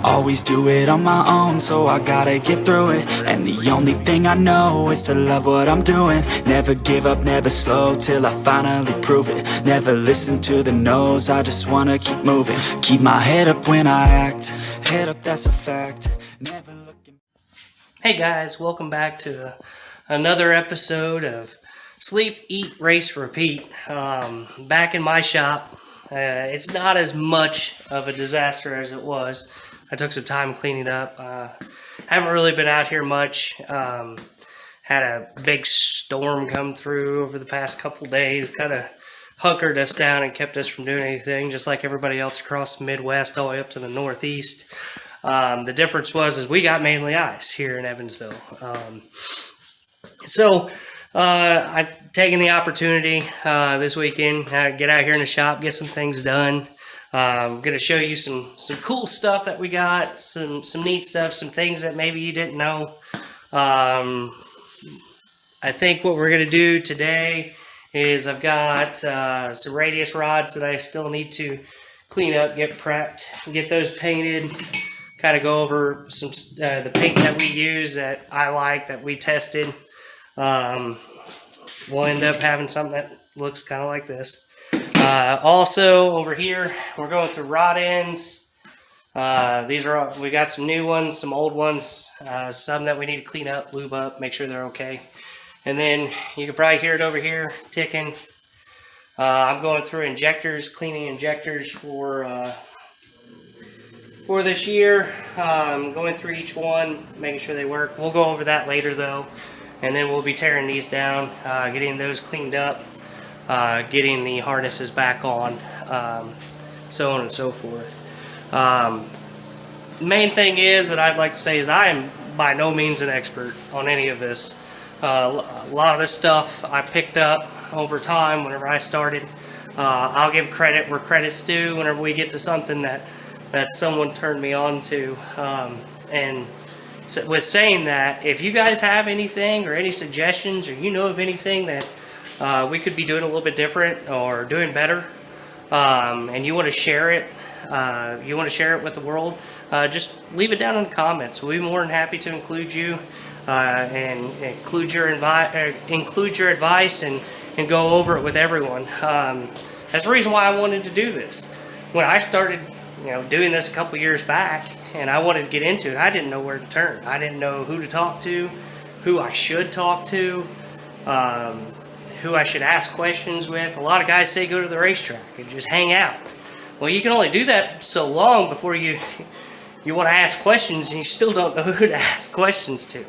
always do it on my own, so I gotta get through it. And the only thing I know is to love what I'm doing. Never give up, never slow, till I finally prove it. Never listen to the no's, I just wanna keep moving. Keep my head up when I act, head up, that's a fact. Never looking. Hey guys, welcome back to another episode of Sleep, Eat, Race, Repeat. Back in my shop. It's not as much of a disaster as it was. I took some time cleaning up. Haven't really been out here much. Had a big storm come through over the past couple days. Kind of hunkered us down and kept us from doing anything, just like everybody else across the Midwest all the way up to the Northeast. The difference was we got mainly ice here in Evansville. I've taken the opportunity this weekend to get out here in the shop, get some things done. I'm going to show you some cool stuff that we got, some neat stuff, some things that maybe you didn't know. I think what we're going to do today is I've got some radius rods that I still need to clean up, get prepped, get those painted, kind of go over some the paint that we use that I like, that we tested. We'll end up having something that looks kind of like this. Also over here, we're going through rod ends. We got some new ones, some old ones, some that we need to clean up, lube up, make sure they're okay. And then you can probably hear it over here ticking. I'm going through injectors, cleaning injectors for this year. Going through each one, making sure they work. We'll go over that later though. And then we'll be tearing these down, getting those cleaned up, getting the harnesses back on, so on and so forth. Main thing is that I'd like to say is I am by no means an expert on any of this. A lot of this stuff I picked up over time whenever I started. I'll give credit where credit's due whenever we get to something that someone turned me on to. And so with saying that, if you guys have anything or any suggestions, or you know of anything that we could be doing a little bit different or doing better, and you want to share it, with the world, just leave it down in the comments. We'll be more than happy to include you and include your advice and go over it with everyone. That's the reason why I wanted to do this. When I started, doing this a couple years back, and I wanted to get into it, I didn't know where to turn. I didn't know who to talk to, who I should talk to, who I should ask questions with. A lot of guys say go to the racetrack and just hang out. Well, you can only do that so long before you want to ask questions, and you still don't know who to ask questions to.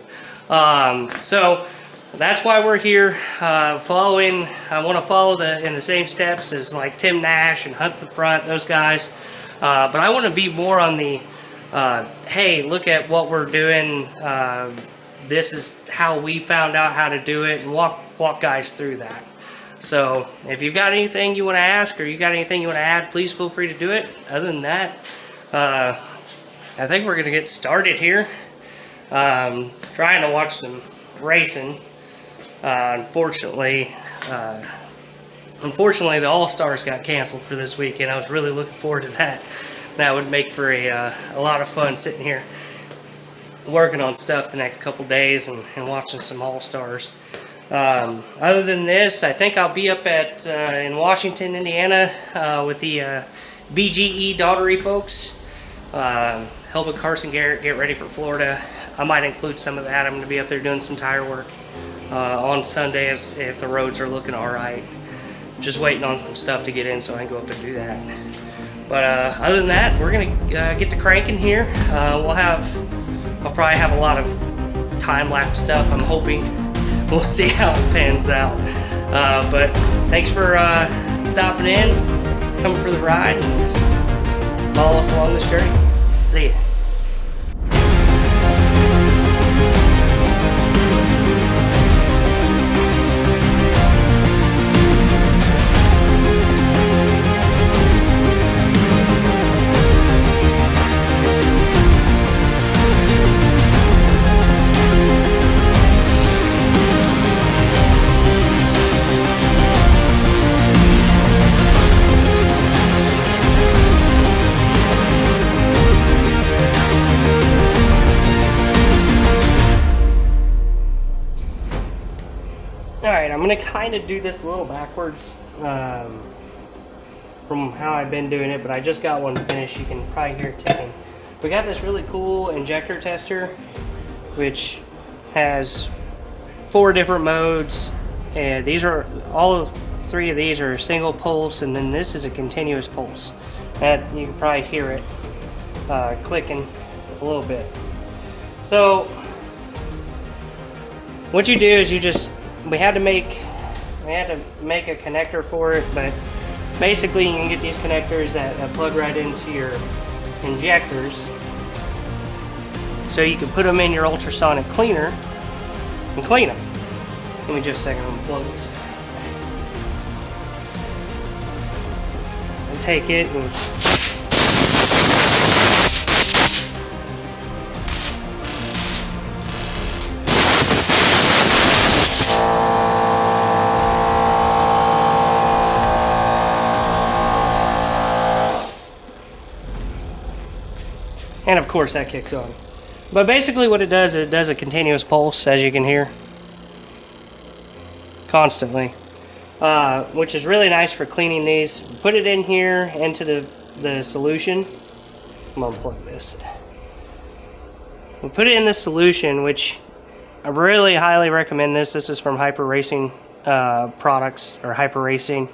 So that's why we're here, I want to follow in the same steps as like Tim Nash and Hunt the Front, those guys. But I want to be more on the, hey, look at what we're doing. This is how we found out how to do it, and walk guys through that. So if you've got anything you want to ask, or you got anything you want to add, please feel free to do it. Other than that, I think we're going to get started here. Trying to watch some racing. Unfortunately, the All-Stars got canceled for this weekend. I was really looking forward to that. That would make for a lot of fun sitting here working on stuff the next couple days and watching some All-Stars. Other than this, I think I'll be up in Washington, Indiana with the BGE Daughtery folks, helping Carson Garrett get ready for Florida. I might include some of that. I'm going to be up there doing some tire work on Sunday if the roads are looking all right. Just waiting on some stuff to get in so I can go up and do that. But other than that, we're going to get to cranking here. I'll probably have a lot of time-lapse stuff, I'm hoping. We'll see how it pans out. But thanks for stopping in, coming for the ride, and follow us along this journey. See ya. I'm gonna kind of do this a little backwards from how I've been doing it, but I just got one finished. You can probably hear it ticking. We got this really cool injector tester, which has 4 different modes, and these are all 3 of these are single pulse, and then this is a continuous pulse. And you can probably hear it clicking a little bit. So what you do is we had to make a connector for it, but basically you can get these connectors that plug right into your injectors, so you can put them in your ultrasonic cleaner and clean them. Give me just a second, I'm gonna plug this. And take it and of course that kicks on. But basically what it does is it does a continuous pulse, as you can hear, constantly, which is really nice for cleaning these. Put it in here into the solution. I'm gonna plug this. We'll put it in this solution, which I really highly recommend this. This is from Hyper Racing products, or Hyper Racing.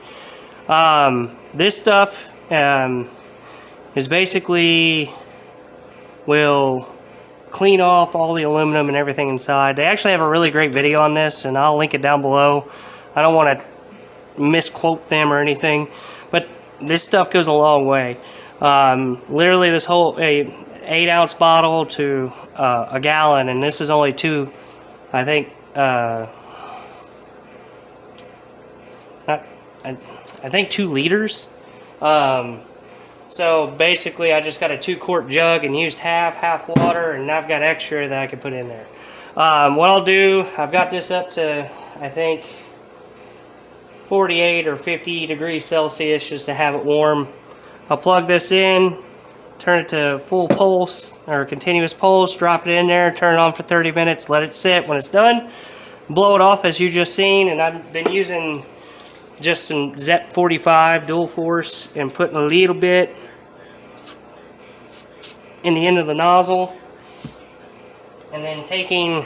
This stuff is basically will clean off all the aluminum and everything inside. They actually have a really great video on this, and I'll link it down below. I don't want to misquote them or anything, but this stuff goes a long way. Literally this whole 8-ounce bottle to a gallon, and this is only 2, I think, I think 2 liters. So basically I just got a 2-quart jug and used half water, and I've got extra that I can put in there. What I'll do, I've got this up to, I think, 48 or 50 degrees Celsius just to have it warm. I'll plug this in, turn it to full pulse or continuous pulse, drop it in there, turn it on for 30 minutes, let it sit. When it's done, blow it off as you just seen. And I've been using just some ZEP 45 dual force and putting a little bit in the end of the nozzle, and then taking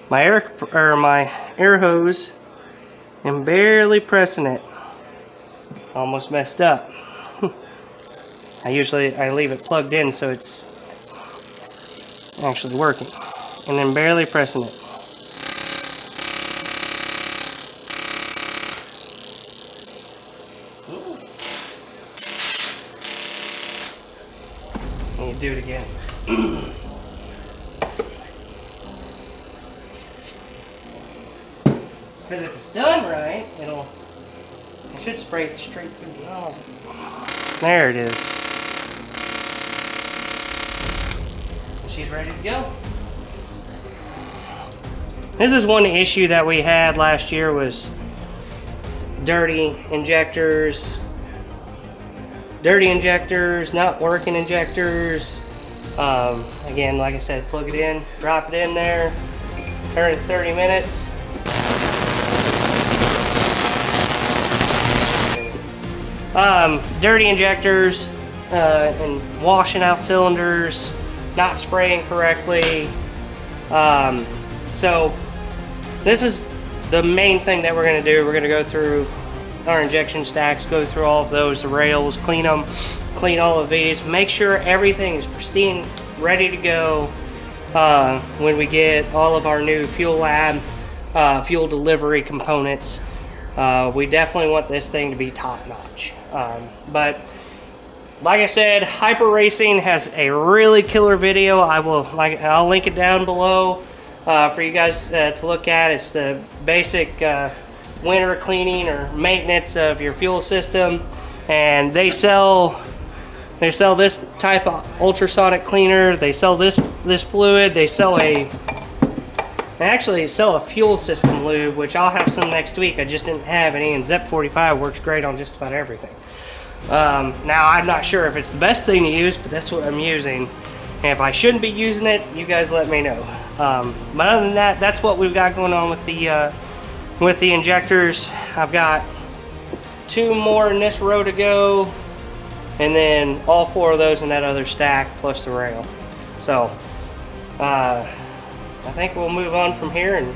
my air hose and barely pressing it. Almost messed up. I leave it plugged in so it's actually working, and then barely pressing it. And you do it again. Because if it's done right, it should spray it straight through the nozzle. There it is. And she's ready to go. This is one issue that we had last year, was dirty injectors, not working injectors. Again, like I said, plug it in, drop it in there, turn it 30 minutes. Dirty injectors, and washing out cylinders, not spraying correctly. So this is the main thing that we're going to do. We're going to go through our injection stacks, go through all of those, the rails, clean them, clean all of these, make sure everything is pristine, ready to go when we get all of our new fuel lab, fuel delivery components. We definitely want this thing to be top notch. But like I said, Hyper Racing has a really killer video. I'll link it down below for you guys to look at. It's the basic winter cleaning or maintenance of your fuel system, and they sell this type of ultrasonic cleaner. They sell this fluid. They actually sell a fuel system lube, which I'll have some next week. I just didn't have any, and ZEP 45 works great on just about everything. Now, I'm not sure if it's the best thing to use, but that's what I'm using. And if I shouldn't be using it, you guys let me know. But other than that, that's what we've got going on with the with the injectors. I've got 2 more in this row to go, and then all 4 of those in that other stack plus the rail. So I think we'll move on from here and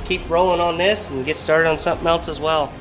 keep rolling on this and get started on something else as well.